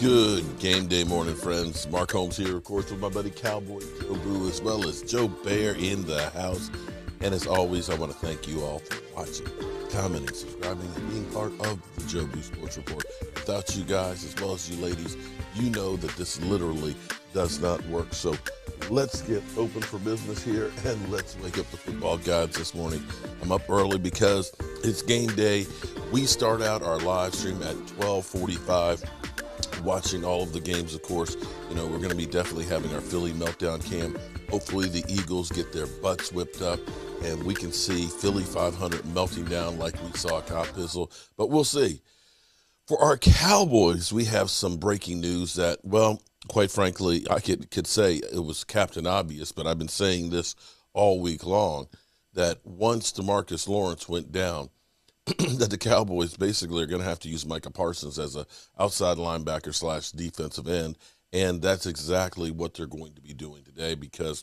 Good game day morning, friends. Mark Holmes here, of course, with my buddy Cowboy Joe Boo, as well as Joe Bear in the house. And as always, I want to thank you all for watching, commenting, subscribing, and being part of the Joe Boo Sports Report. Without you guys, as well as you ladies, you know that this literally does not work. So let's get open for business here, and let's wake up the football gods this morning. I'm up early because it's game day. We start out our live stream at 12:45. Watching all of the games, of course. You know, we're going to be definitely having our Philly meltdown cam. Hopefully the Eagles get their butts whipped up and we can see Philly 500 melting down like we saw Kyle Pizzle, but we'll see. For our Cowboys, we have some breaking news that, well, quite frankly, I could say it was Captain Obvious, but I've been saying this all week long, that once DeMarcus Lawrence went down, that the Cowboys basically are going to have to use Micah Parsons as a outside linebacker / defensive end, and that's exactly what they're going to be doing today because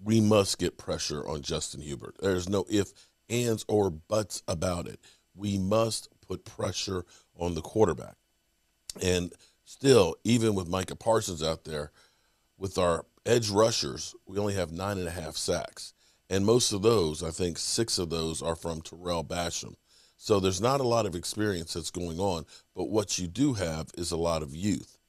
we must get pressure on Justin Herbert. There's no ifs, ands, or buts about it. We must put pressure on the quarterback. And still, even with Micah Parsons out there, with our edge rushers, we only have 9.5 sacks. And most of those, I think 6 of those are from Terrell Basham. So there's not a lot of experience that's going on, but what you do have is a lot of youth.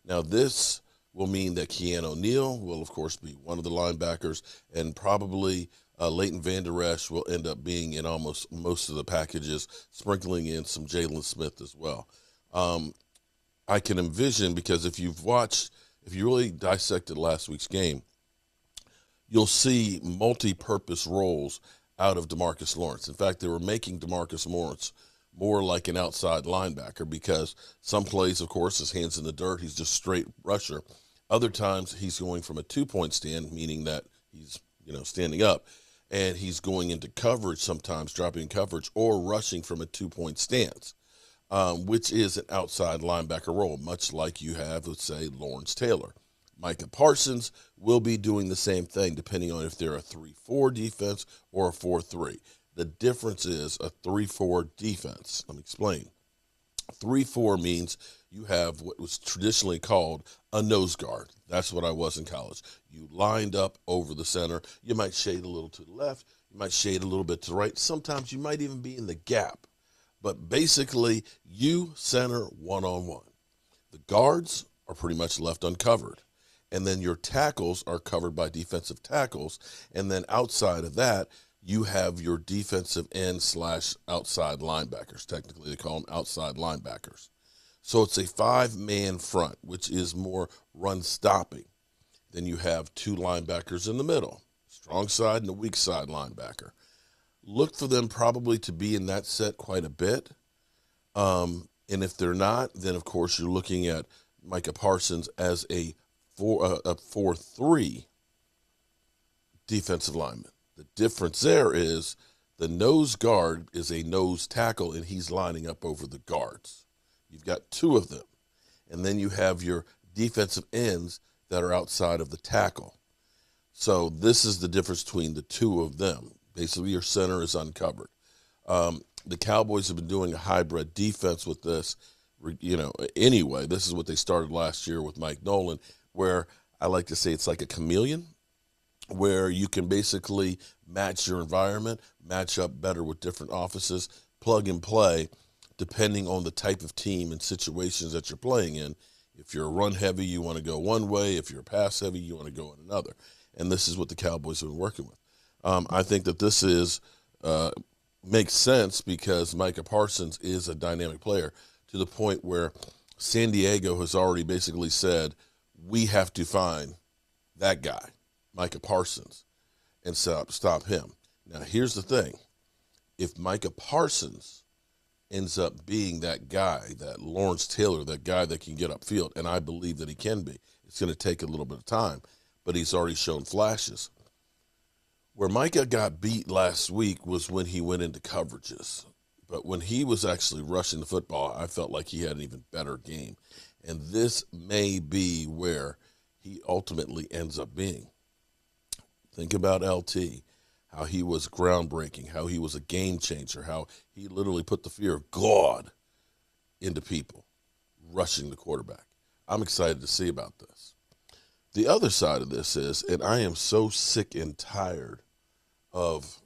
Now, this will mean that Keanu O'Neal will, of course, be one of the linebackers, and probably Leighton Vander Esch will end up being in almost most of the packages, sprinkling in some Jalen Smith as well. I can envision, because if you really dissected last week's game, you'll see multi-purpose roles out of DeMarcus Lawrence. In fact, they were making DeMarcus Lawrence more like an outside linebacker because some plays, of course, his hands in the dirt, he's just straight rusher. Other times he's going from a 2-point stand, meaning that he's, standing up, and he's going into coverage sometimes, dropping coverage, or rushing from a 2-point stance, which is an outside linebacker role, much like you have, let's say, Lawrence Taylor. Micah Parsons will be doing the same thing, depending on if they're a 3-4 defense or a 4-3. The difference is a 3-4 defense. Let me explain. 3-4 means you have what was traditionally called a nose guard. That's what I was in college. You lined up over the center. You might shade a little to the left. You might shade a little bit to the right. Sometimes you might even be in the gap. But basically, you center one-on-one. The guards are pretty much left uncovered. And then your tackles are covered by defensive tackles. And then outside of that, you have your defensive end / outside linebackers. Technically, they call them outside linebackers. So it's a 5-man front, which is more run stopping. Then you have 2 linebackers in the middle, strong side and a weak side linebacker. Look for them probably to be in that set quite a bit. And if they're not, then, of course, you're looking at Micah Parsons as a 4-3 defensive lineman. The difference there is the nose guard is a nose tackle, and he's lining up over the guards. You've got 2 of them. And then you have your defensive ends that are outside of the tackle. So this is the difference between the 2 of them. Basically, your center is uncovered. The Cowboys have been doing a hybrid defense with this, anyway. This is what they started last year with Mike Nolan, where I like to say it's like a chameleon, where you can basically match your environment, match up better with different offices, plug and play, depending on the type of team and situations that you're playing in. If you're a run heavy, you want to go one way. If you're a pass heavy, you want to go in another. And this is what the Cowboys have been working with. I think that this makes sense because Micah Parsons is a dynamic player to the point where San Diego has already basically said, we have to find that guy, Micah Parsons, and stop him. Now, here's the thing. If Micah Parsons ends up being that guy, that Lawrence Taylor, that guy that can get upfield, and I believe that he can be, it's going to take a little bit of time, but he's already shown flashes. Where Micah got beat last week was when he went into coverages. But when he was actually rushing the football, I felt like he had an even better game. And this may be where he ultimately ends up being. Think about LT, how he was groundbreaking, how he was a game changer, how he literally put the fear of God into people rushing the quarterback. I'm excited to see about this. The other side of this is, and I am so sick and tired of,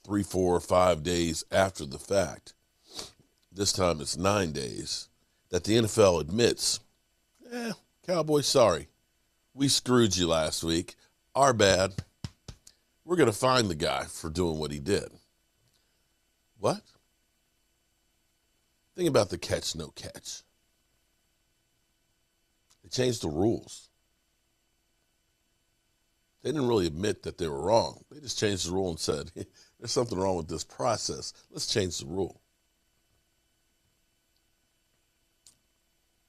3, 4, 5 days after the fact, this time it's 9 days, that the NFL admits, Cowboys, sorry. We screwed you last week. Our bad. We're going to fine the guy for doing what he did. What? Think about the catch, no catch. They changed the rules. They didn't really admit that they were wrong. They just changed the rule and said, there's something wrong with this process. Let's change the rule.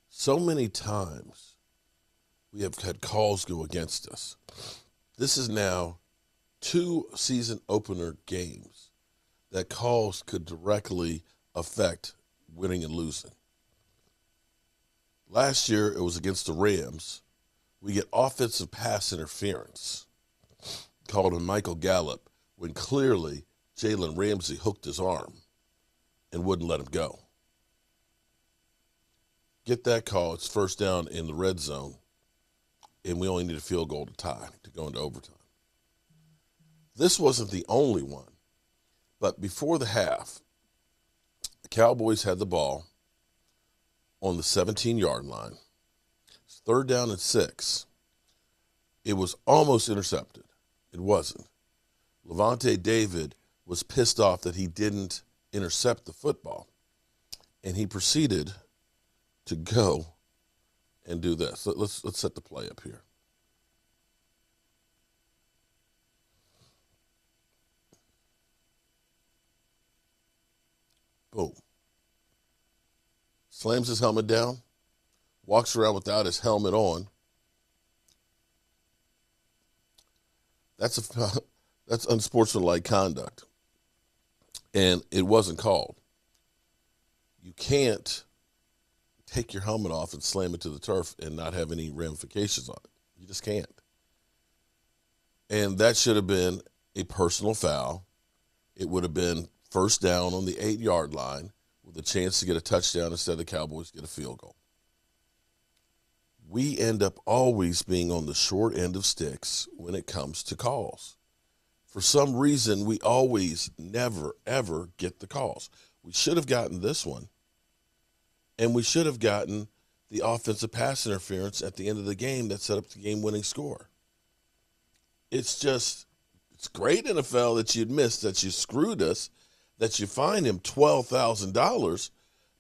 So many times we have had calls go against us. This is now 2 season opener games that calls could directly affect winning and losing. Last year, it was against the Rams. We get offensive pass interference called on Michael Gallup when clearly Jalen Ramsey hooked his arm and wouldn't let him go. Get that call. It's first down in the red zone, and we only need a field goal to tie to go into overtime. This wasn't the only one, but before the half, the Cowboys had the ball on the 17-yard line. It's 3rd down and 6. It was almost intercepted. It wasn't. Levante David was pissed off that he didn't intercept the football, and he proceeded to go and do this. Let's set the play up here. Boom. Slams his helmet down, walks around without his helmet on. That's unsportsmanlike conduct, and it wasn't called. You can't take your helmet off and slam it to the turf and not have any ramifications on it. You just can't. And that should have been a personal foul. It would have been first down on the 8-yard line with a chance to get a touchdown instead of the Cowboys get a field goal. We end up always being on the short end of sticks when it comes to calls. For some reason, we always never, ever get the calls. We should have gotten this one, and we should have gotten the offensive pass interference at the end of the game that set up the game-winning score. It's great, NFL, that you'd missed, that you screwed us, that you fined him $12,000,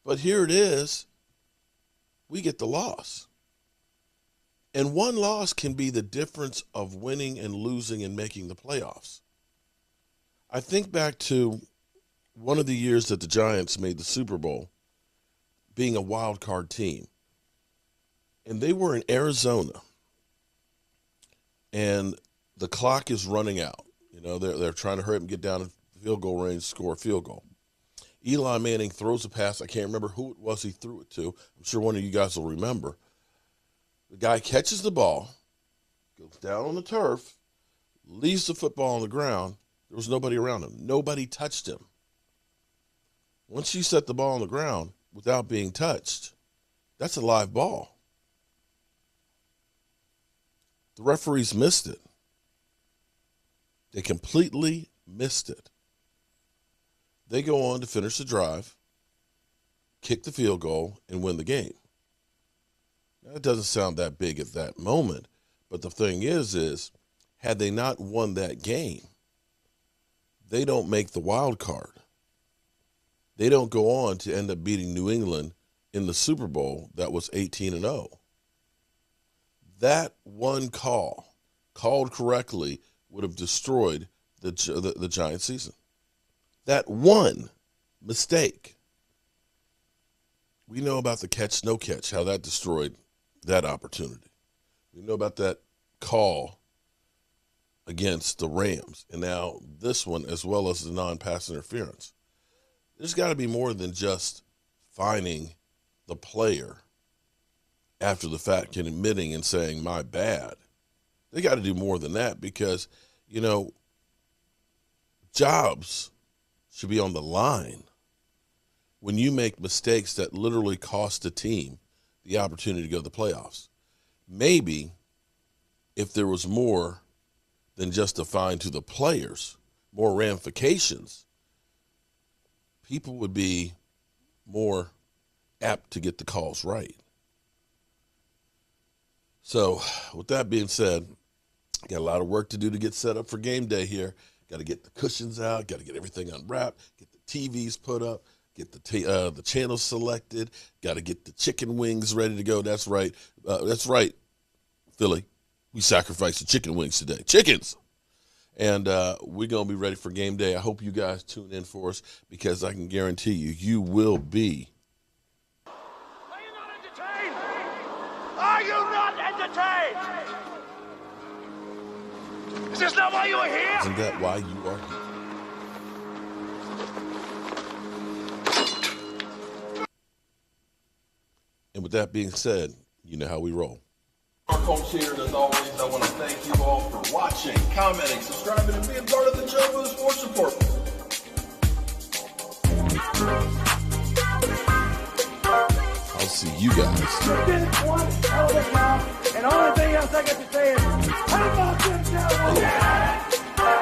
but here it is. We get the loss. And one loss can be the difference of winning and losing and making the playoffs. I think back to one of the years that the Giants made the Super Bowl, being a wild card team. And they were in Arizona. And the clock is running out. They're trying to hurry up and get down in field goal range, score a field goal. Eli Manning throws a pass. I can't remember who it was he threw it to. I'm sure one of you guys will remember. The guy catches the ball, goes down on the turf, leaves the football on the ground. There was nobody around him. Nobody touched him. Once you set the ball on the ground without being touched, that's a live ball. The referees missed it. They completely missed it. They go on to finish the drive, kick the field goal, and win the game. Now, it doesn't sound that big at that moment, but the thing is had they not won that game, they don't make the wild card. They don't go on to end up beating New England in the Super Bowl that was 18-0. That one call, called correctly, would have destroyed the Giants season. That one mistake. We know about the catch, no catch, how that destroyed that opportunity. We know about that call against the Rams, and now this one, as well as the non-pass interference. There's got to be more than just fining the player after the fact and admitting and saying, my bad. They got to do more than that because, jobs should be on the line when you make mistakes that literally cost a team the opportunity to go to the playoffs. Maybe if there was more than just a fine to the players, more ramifications, people would be more apt to get the calls right. So with that being said, got a lot of work to do to get set up for game day here. Got to get the cushions out, got to get everything unwrapped, get the TVs put up, get the channels selected, got to get the chicken wings ready to go. That's right, Philly. We sacrificed the chicken wings today. Chickens! And we're going to be ready for game day. I hope you guys tune in for us because I can guarantee you will be. Are you not entertained? Are you not entertained? Is this not why you are here? Isn't that why you are here? And with that being said, you know how we roll. Mark Holmes here, and as always, I want to thank you all for watching, commenting, subscribing, and being part of the Joe Boo Sports Report. I'll see you guys. You did one hell of a job, and the only thing else I got to say is, how about this, Cowboys?